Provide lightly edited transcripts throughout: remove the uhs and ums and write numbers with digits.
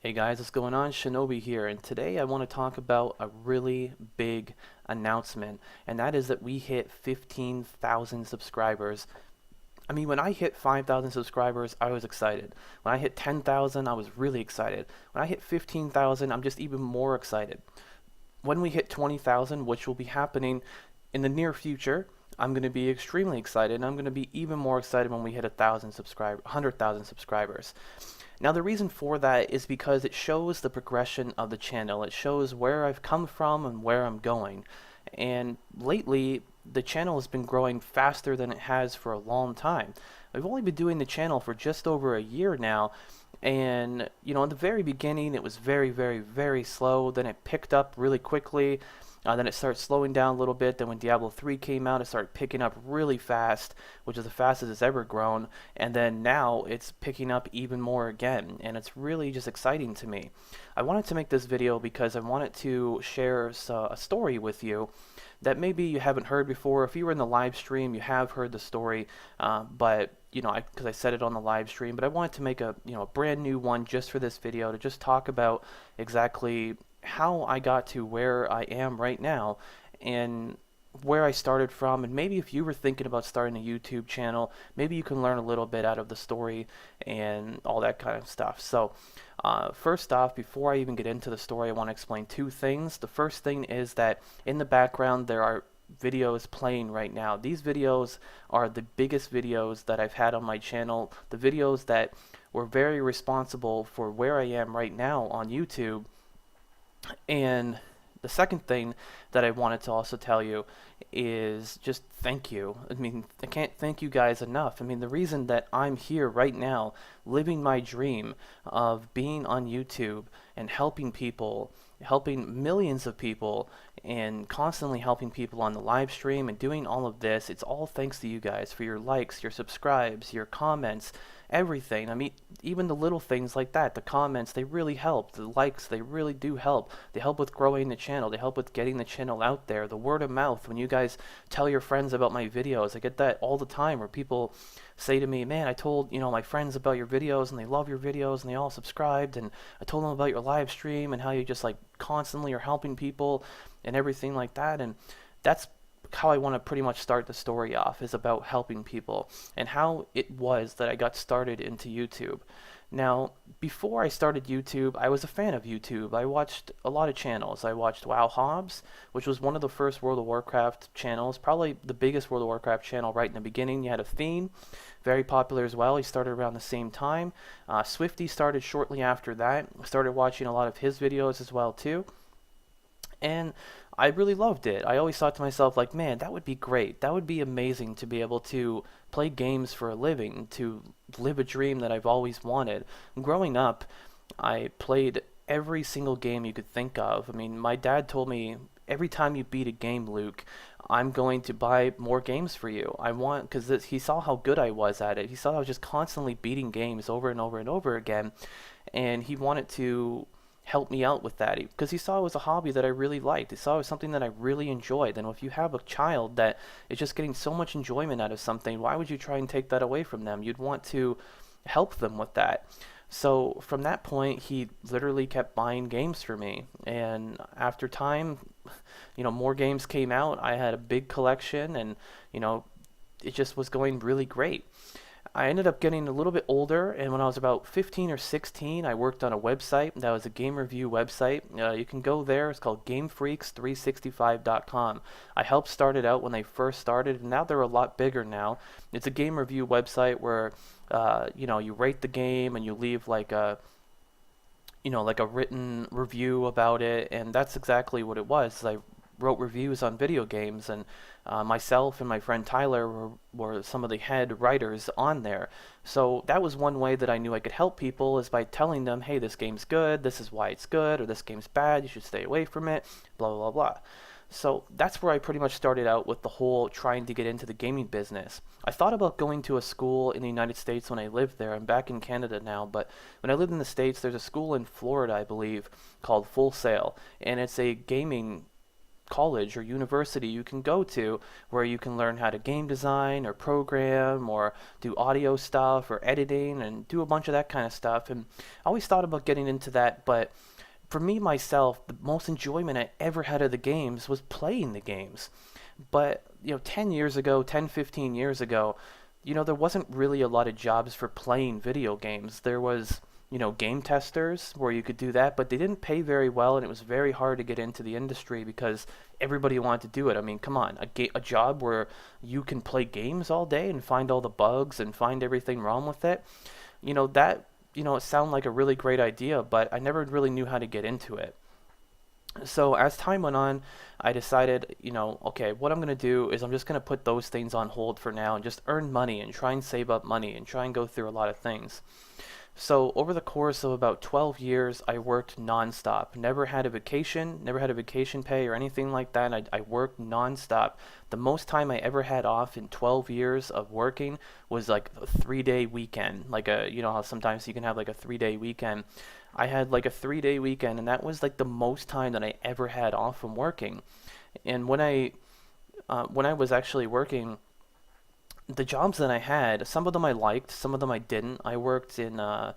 Hey guys, what's going on? Shinobi here, and today I want to talk about a really big announcement, and that is that we hit 15,000 subscribers. I mean, when I hit 5,000 subscribers, I was excited. When I hit 10,000, I was really excited. When I hit 15,000, I'm just even more excited. When we hit 20,000, which will be happening in the near future, I'm going to be extremely excited, and I'm going to be even more excited when we hit 100,000 subscribers. Now, the reason for that is because it shows the progression of the channel. It shows where I've come from and where I'm going. And lately, the channel has been growing faster than it has for a long time. I've only been doing the channel for just over a year now, and in the very beginning it was very, very, very slow. Then it picked up really quickly. Then it started slowing down a little bit. Then when Diablo 3 came out, it started picking up really fast, which is the fastest it's ever grown. And then now it's picking up even more again, and it's really just exciting to me. I wanted to make this video because I wanted to share a story with you that maybe you haven't heard before. If you were in the live stream, you have heard the story, but because I said it on the live stream, but I wanted to make a brand new one just for this video to just talk about exactly how I got to where I am right now and where I started from. And maybe if you were thinking about starting a YouTube channel, maybe you can learn a little bit out of the story and all that kind of stuff. So first off, before I even get into the story, I want to explain two things. The first thing is that in the background there are videos playing right now. These videos are the biggest videos that I've had on my channel, the videos that were very responsible for where I am right now on YouTube. And the second thing that I wanted to also tell you is just thank you. I mean, I can't thank you guys enough. I mean, the reason that I'm here right now, living my dream of being on YouTube and helping people, helping millions of people, and constantly helping people on the live stream and doing all of this, it's all thanks to you guys for your likes, your subscribes, your comments, everything. I mean, even the little things like that, the comments, they really help. The likes, they really do help. They help with growing the channel. They help with getting the channel out there. The word of mouth, when you guys tell your friends about my videos, I get that all the time where people say to me, man, I told my friends about your videos and they love your videos and they all subscribed, and I told them about your live stream and how you just like constantly are helping people and everything like that. And that's how I want to pretty much start the story off, is about helping people and how it was that I got started into YouTube. Now, before I started YouTube, I was a fan of YouTube. I watched a lot of channels. I watched Wow Hobbs, which was one of the first World of Warcraft channels, probably the biggest World of Warcraft channel right in the beginning. You had a theme, very popular as well. He started around the same time. Swifty started shortly after that. I started watching a lot of his videos as well too. And I really loved it. I always thought to myself, like, man, that would be great. That would be amazing to be able to play games for a living, to live a dream that I've always wanted. Growing up, I played every single game you could think of. I mean, my dad told me, every time you beat a game, Luke, I'm going to buy more games for you. I want, because he saw how good I was at it. He saw I was just constantly beating games over and over and over again, and he wanted to help me out with that because he saw it was a hobby that I really liked. He saw it was something that I really enjoyed. And if you have a child that is just getting so much enjoyment out of something, why would you try and take that away from them? You'd want to help them with that. So from that point, he literally kept buying games for me. And after time, more games came out. I had a big collection, and it just was going really great. I ended up getting a little bit older, and when I was about 15 or 16, I worked on a website that was a game review website. You can go there. It's called GameFreaks365.com. I helped start it out when they first started, and now they're a lot bigger now. It's a game review website where you rate the game and you leave like a written review about it, and that's exactly what it was. I wrote reviews on video games, and myself and my friend Tyler were some of the head writers on there. So that was one way that I knew I could help people, is by telling them, hey, this game's good, this is why it's good, or this game's bad, you should stay away from it, blah, blah, blah. So that's where I pretty much started out with the whole trying to get into the gaming business. I thought about going to a school in the United States when I lived there. I'm back in Canada now, but when I lived in the States, there's a school in Florida, I believe, called Full Sail, and it's a gaming college or university you can go to where you can learn how to game design or program or do audio stuff or editing and do a bunch of that kind of stuff. And I always thought about getting into that, but for me myself, the most enjoyment I ever had of the games was playing the games. But 10 years ago, 10, 15 years ago, there wasn't really a lot of jobs for playing video games. There was, game testers where you could do that, but they didn't pay very well, and it was very hard to get into the industry because everybody wanted to do it. I mean, come on, a job where you can play games all day and find all the bugs and find everything wrong with it, that, it sounded like a really great idea, but I never really knew how to get into it. So as time went on, I decided, okay, what I'm going to do is I'm just going to put those things on hold for now and just earn money and try and save up money and try and go through a lot of things. So over the course of about 12 years, I worked nonstop. Never had a vacation pay or anything like that. I worked nonstop. The most time I ever had off in 12 years of working was like a 3-day weekend. Like how sometimes you can have like a 3-day weekend. I had like a 3-day weekend, and that was like the most time that I ever had off from working. And when I was actually working, the jobs that I had, some of them I liked, some of them I didn't. I worked in a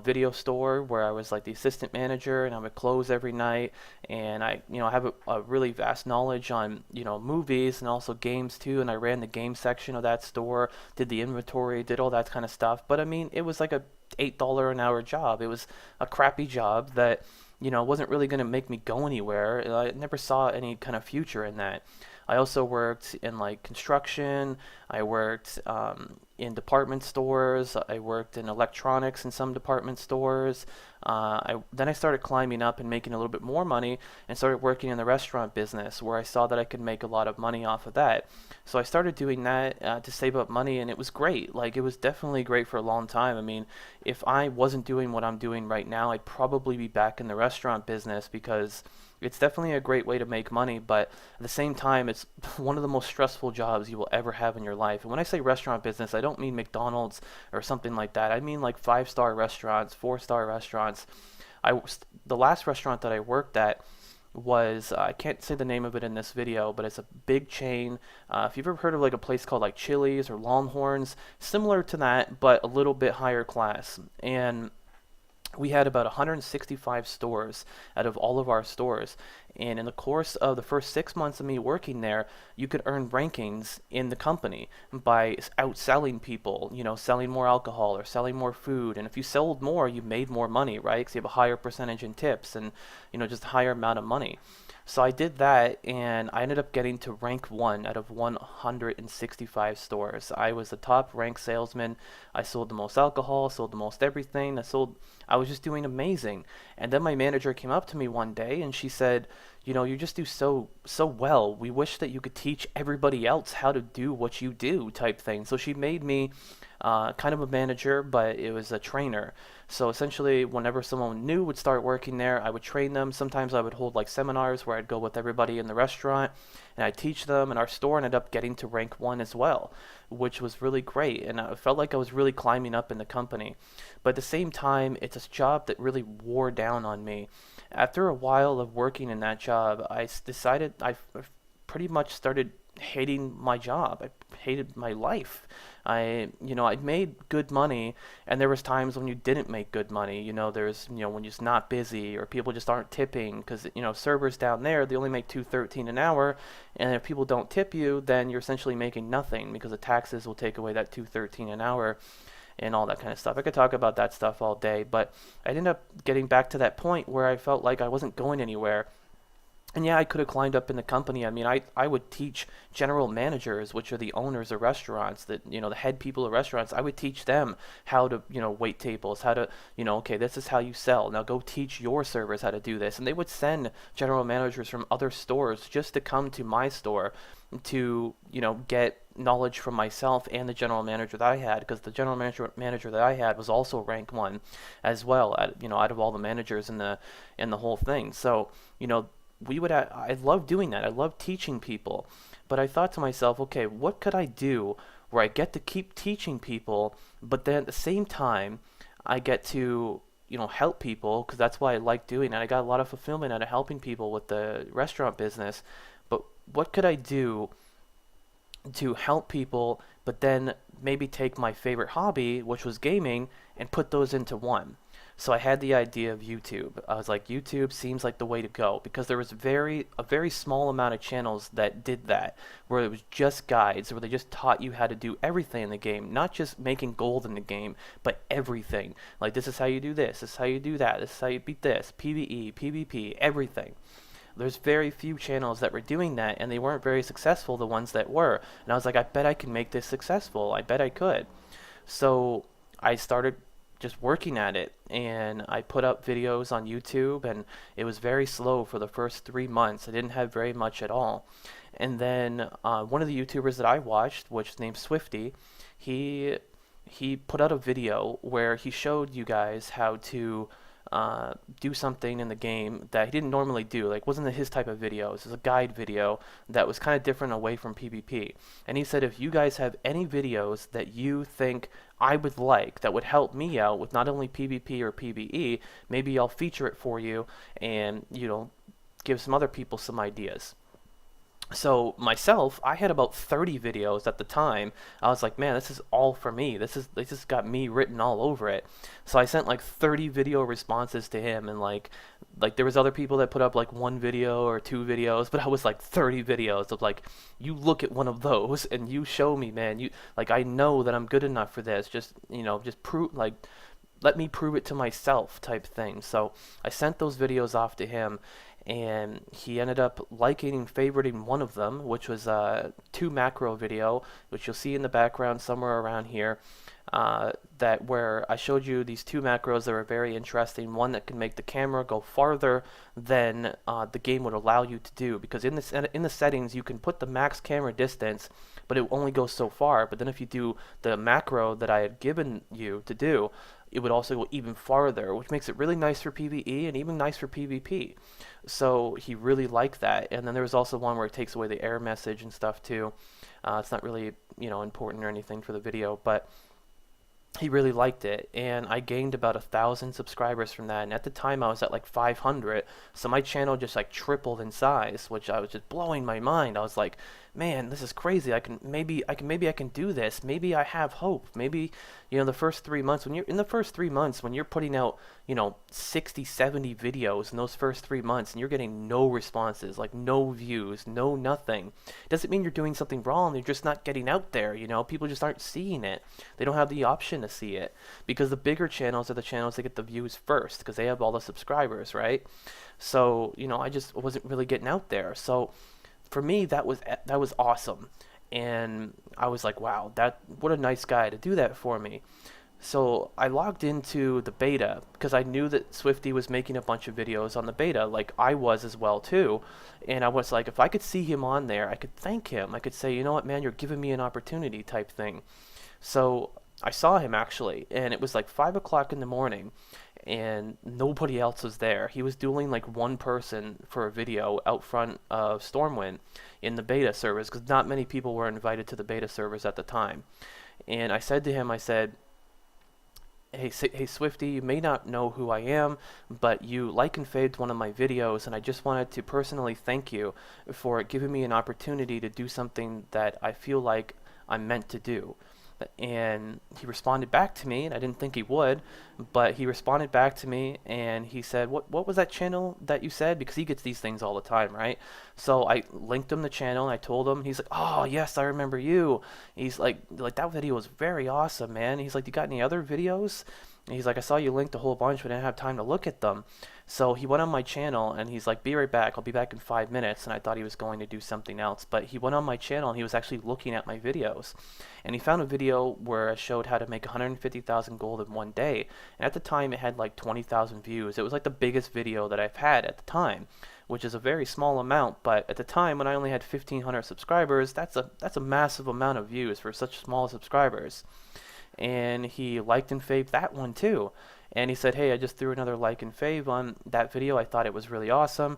video store where I was like the assistant manager, and I would close every night. And I have a really vast knowledge on movies and also games too. And I ran the game section of that store, did the inventory, did all that kind of stuff. But I mean, it was like a $8 an hour job. It was a crappy job that wasn't really going to make me go anywhere. I never saw any kind of future in that. I also worked in like construction. I worked in department stores. I worked in electronics in some department stores. Then I started climbing up and making a little bit more money and started working in the restaurant business where I saw that I could make a lot of money off of that. So I started doing that to save up money, and it was great. Like, it was definitely great for a long time. I mean, if I wasn't doing what I'm doing right now, I'd probably be back in the restaurant business because it's definitely a great way to make money, but at the same time, it's one of the most stressful jobs you will ever have in your life. And when I say restaurant business, I don't mean McDonald's or something like that. I mean like 5-star restaurants, 4-star restaurants. The last restaurant that I worked at was, I can't say the name of it in this video, but it's a big chain. If you've ever heard of like a place called like Chili's or Longhorns, similar to that, but a little bit higher class. And we had about 165 stores out of all of our stores. And in the course of the first 6 months of me working there, you could earn rankings in the company by outselling people, selling more alcohol or selling more food. And if you sold more, you made more money, right? Because you have a higher percentage in tips and, just a higher amount of money. So I did that, and I ended up getting to rank 1 out of 165 stores. I was the top ranked salesman. I sold the most alcohol, sold the most everything. I was just doing amazing. And then my manager came up to me one day and she said, you just do so well. We wish that you could teach everybody else how to do what you do, type thing. So she made me kind of a manager, but it was a trainer. So essentially, whenever someone new would start working there, I would train them. Sometimes I would hold like seminars where I'd go with everybody in the restaurant and I'd teach them, and our store ended up getting to rank 1 as well, which was really great. And I felt like I was really climbing up in the company. But at the same time, it's a job that really wore down on me. After a while of working in that job, I decided I pretty much started hating my job. I hated my life. I made good money, and there was times when you didn't make good money. There's, when you're just not busy or people just aren't tipping because, servers down there, they only make $2.13 an hour. And if people don't tip you, then you're essentially making nothing because the taxes will take away that $2.13 an hour and all that kind of stuff. I could talk about that stuff all day, but I ended up getting back to that point where I felt like I wasn't going anywhere. And yeah, I could have climbed up in the company. I mean, I would teach general managers, which are the owners of restaurants, that, the head people of restaurants. I would teach them how to, wait tables, how to, okay, this is how you sell. Now go teach your servers how to do this. And they would send general managers from other stores just to come to my store to, get knowledge from myself and the general manager that I had, because the general manager that I had was also rank 1 as well, out of all the managers in the whole thing. So, I love doing that. I love teaching people. But I thought to myself, okay, what could I do where I get to keep teaching people, but then at the same time, I get to, help people, because that's why I like doing it. I got a lot of fulfillment out of helping people with the restaurant business. But what could I do to help people, but then maybe take my favorite hobby, which was gaming, and put those into one? So I had the idea of YouTube. I was like, YouTube seems like the way to go, because there was a very small amount of channels that did that, where it was just guides, where they just taught you how to do everything in the game, not just making gold in the game, but everything. Like, this is how you do this is how you do that, this is how you beat this, PvE, PvP, everything. There's very few channels that were doing that, and they weren't very successful, the ones that were. And I was like, I bet I can make this successful. I bet I could. So I started just working at it, and I put up videos on YouTube, and it was very slow for the first 3 months. I didn't have very much at all. And then one of the YouTubers that I watched, which is named Swifty, he put out a video where he showed you guys how to do something in the game that he didn't normally do. Like, wasn't his type of video. It was a guide video that was kind of different away from PvP. And he said, if you guys have any videos that you think I would like that would help me out with not only PvP or PvE, maybe I'll feature it for you and, give some other people some ideas. So myself, I had about 30 videos at the time. I was like, man, this is all for me. This just got me written all over it. So I sent like 30 video responses to him, and like there was other people that put up like one video or two videos, but I was like 30 videos of like, you look at one of those and you show me, man, you like, I know that I'm good enough for this. Just, just prove, like, let me prove it to myself type thing. So I sent those videos off to him, and he ended up liking and favoriting one of them, which was a 2 macro video, which you'll see in the background somewhere around here, that where I showed you these 2 macros that were very interesting. One that can make the camera go farther than the game would allow you to do, because in the settings you can put the max camera distance, but it only goes so far. But then if you do the macro that I had given you to do, it would also go even farther, which makes it really nice for PvE and even nice for PvP. So he really liked that. And then there was also one where it takes away the error message and stuff too. It's not really, important or anything for the video, but he really liked it, and I gained about 1,000 subscribers from that. And at the time I was at like 500, so my channel just like tripled in size, which I was just blowing my mind. I was like, man, this is crazy. Maybe I can do this. Maybe I have hope. Maybe, the first 3 months, when you're putting out, 60, 70 videos in those first 3 months, and you're getting no responses, like no views, no nothing, doesn't mean you're doing something wrong. You're just not getting out there. People just aren't seeing it. They don't have the option to see it, because the bigger channels are the channels that get the views first, because they have all the subscribers, right? So, I just wasn't really getting out there. So for me, that was awesome, and I was like, wow, what a nice guy to do that for me. So I logged into the beta, because I knew that Swifty was making a bunch of videos on the beta, like I was as well too. And I was like, if I could see him on there, I could thank him. I could say, you know what, man, you're giving me an opportunity type thing. So I saw him actually, and it was like 5 o'clock in the morning, and nobody else was there. He was dueling like one person for a video out front of Stormwind in the beta servers, because not many people were invited to the beta servers at the time. And I said to him, Hey Swifty, you may not know who I am, but you like and faved one of my videos, and I just wanted to personally thank you for giving me an opportunity to do something that I feel like I'm meant to do. And he responded back to me, and I didn't think he would, but he responded back to me, and he said, what was that channel that you said? Because he gets these things all the time, right? So I linked him the channel, and I told him. He's like, oh yes, I remember you. He's like that video was very awesome, man. He's like, you got any other videos? And he's like, I saw you linked a whole bunch, but I didn't have time to look at them. So he went on my channel, and he's like, be right back. I'll be back in 5 minutes. And I thought he was going to do something else. But he went on my channel, and he was actually looking at my videos. And he found a video where I showed how to make 150,000 gold in one day. And at the time, it had like 20,000 views. It was like the biggest video that I've had at the time, which is a very small amount. But at the time, when I only had 1,500 subscribers, that's a massive amount of views for such small subscribers. And he liked and faved that one too. And he said, hey, I just threw another like and fave on that video. I thought it was really awesome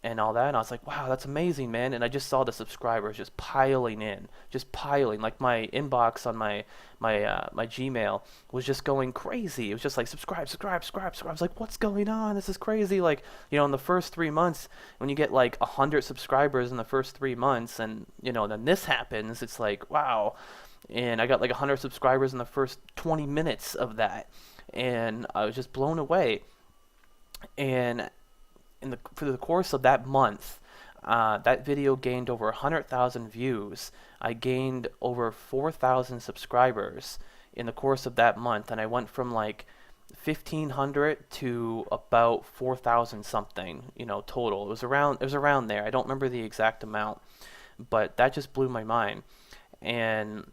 and all that. And I was like, wow, that's amazing, man. And I just saw the subscribers just piling in, just piling. Like my inbox on my Gmail was just going crazy. It was just like subscribe, subscribe, subscribe, subscribe. I was like, what's going on? This is crazy. Like, in the first 3 months, when you get like 100 subscribers in the first 3 months, and then this happens, it's like, wow. And I got like 100 subscribers in the first 20 minutes of that, and I was just blown away. And for the course of that month, that video gained over 100,000 views. I gained over 4,000 subscribers in the course of that month, and I went from like 1,500 to about 4,000 something, total. It was around there. I don't remember the exact amount, but that just blew my mind. And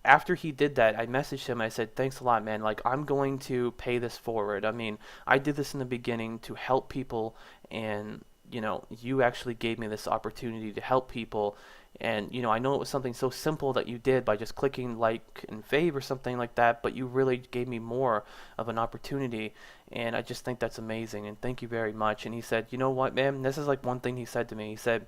after he did that, I messaged him. I said, thanks a lot, man. Like, I'm going to pay this forward. I mean, I did this in the beginning to help people, and you actually gave me this opportunity to help people. And I know it was something so simple that you did by just clicking like and fave or something like that, but you really gave me more of an opportunity, and I just think that's amazing, and thank you very much. And he said, you know what, man, this is like one thing he said to me. He said,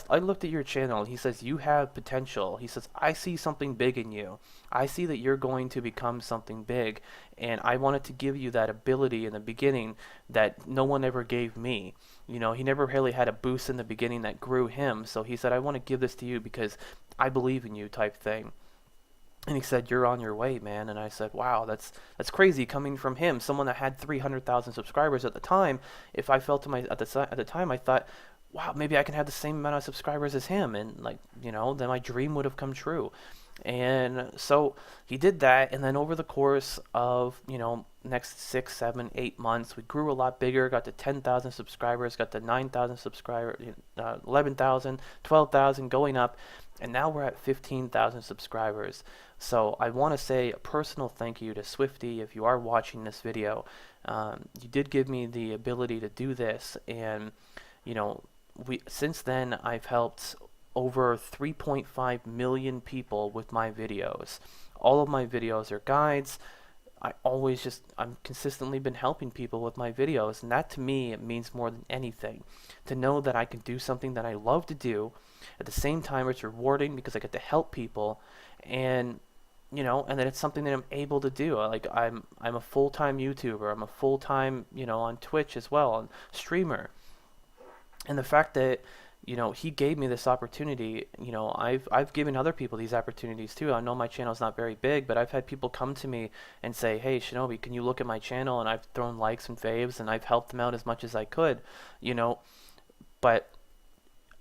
I looked at your channel. He says, you have potential. He says, I see something big in you. I see that you're going to become something big. And I wanted to give you that ability in the beginning that no one ever gave me. He never really had a boost in the beginning that grew him. So he said, I want to give this to you because I believe in you, type thing. And he said, you're on your way, man. And I said, wow, that's crazy coming from him, someone that had 300,000 subscribers at the time. If I felt at the time, I thought, wow, maybe I can have the same amount of subscribers as him, and then my dream would have come true. And so he did that, and then over the course of next 6, 7, 8 months, we grew a lot bigger, got to 10,000 subscribers, got to 9,000 subscribers, 11,000, 12,000, going up, and now we're at 15,000 subscribers. So I want to say a personal thank you to Swifty. If you are watching this video, you did give me the ability to do this, and since then I've helped over 3.5 million people with my videos. All of my videos are guides. I'm consistently been helping people with my videos, and that to me, it means more than anything. To know that I can do something that I love to do, at the same time it's rewarding because I get to help people, and and that it's something that I'm able to do. Like, I'm a full-time YouTuber. I'm a full-time, on Twitch as well, on streamer. And the fact that he gave me this opportunity, I've given other people these opportunities too. I know my channel's not very big, but I've had people come to me and say, hey, Shinobi, can you look at my channel? And I've thrown likes and faves, and I've helped them out as much as I could, but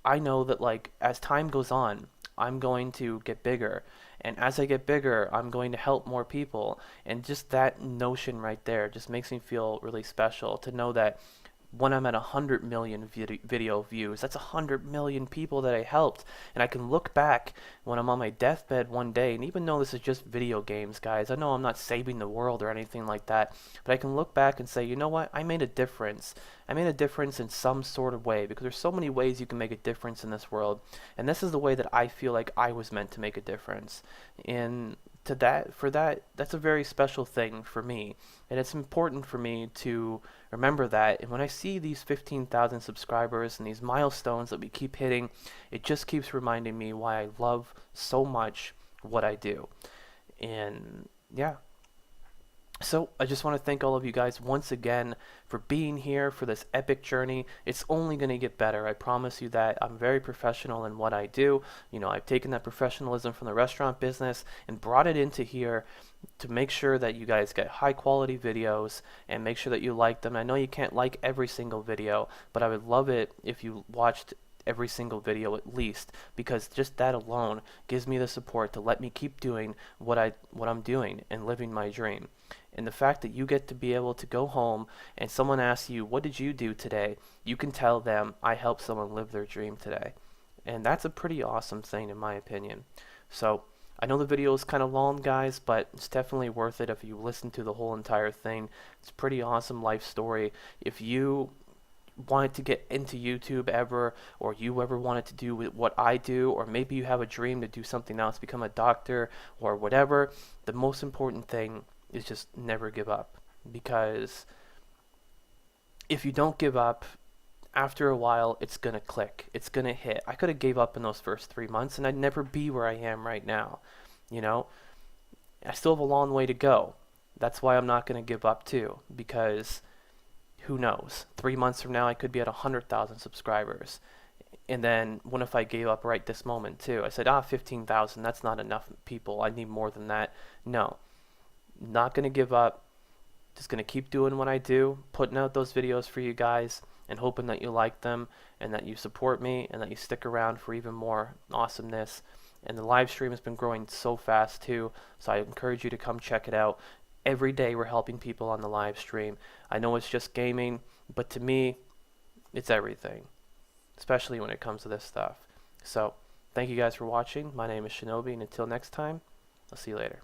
I know that, like, as time goes on, I'm going to get bigger, and as I get bigger, I'm going to help more people. And just that notion right there just makes me feel really special, to know that when I'm at 100 million video views, that's 100 million people that I helped. And I can look back when I'm on my deathbed one day, and even though this is just video games, guys, I know I'm not saving the world or anything like that, but I can look back and say, you know what, I made a difference. I made a difference in some sort of way, because there's so many ways you can make a difference in this world, and this is the way that I feel like I was meant to make a difference. And that's a very special thing for me, and it's important for me to remember that. And when I see these 15,000 subscribers and these milestones that we keep hitting, it just keeps reminding me why I love so much what I do. And yeah, so I just want to thank all of you guys once again for being here for this epic journey. It's only going to get better, I promise you that. I'm very professional in what I do. I've taken that professionalism from the restaurant business and brought it into here to make sure that you guys get high quality videos and make sure that you like them. I know you can't like every single video, but I would love it if you watched every single video at least, because just that alone gives me the support to let me keep doing what I'm doing and living my dream. And the fact that you get to be able to go home and someone asks you, what did you do today? You can tell them, I helped someone live their dream today. And that's a pretty awesome thing in my opinion. So I know the video is kind of long, guys, but it's definitely worth it if you listen to the whole entire thing. It's a pretty awesome life story. If you wanted to get into YouTube ever, or you ever wanted to do what I do, or maybe you have a dream to do something else, become a doctor or whatever, the most important thing is just never give up. because if you don't give up, after a while, it's going to click. It's going to hit. I could have gave up in those first 3 months, and I'd never be where I am right now. You know, I still have a long way to go. That's why I'm not going to give up too, because who knows? 3 months from now, I could be at 100,000 subscribers. And then what if I gave up right this moment too? I said, 15,000, that's not enough people. I need more than that. No, not going to give up. Just going to keep doing what I do, putting out those videos for you guys, and hoping that you like them and that you support me and that you stick around for even more awesomeness. And the live stream has been growing so fast too, so I encourage you to come check it out. Every day we're helping people on the live stream. I know it's just gaming, but to me, it's everything, especially when it comes to this stuff. So thank you guys for watching. My name is Shinobi, and until next time, I'll see you later.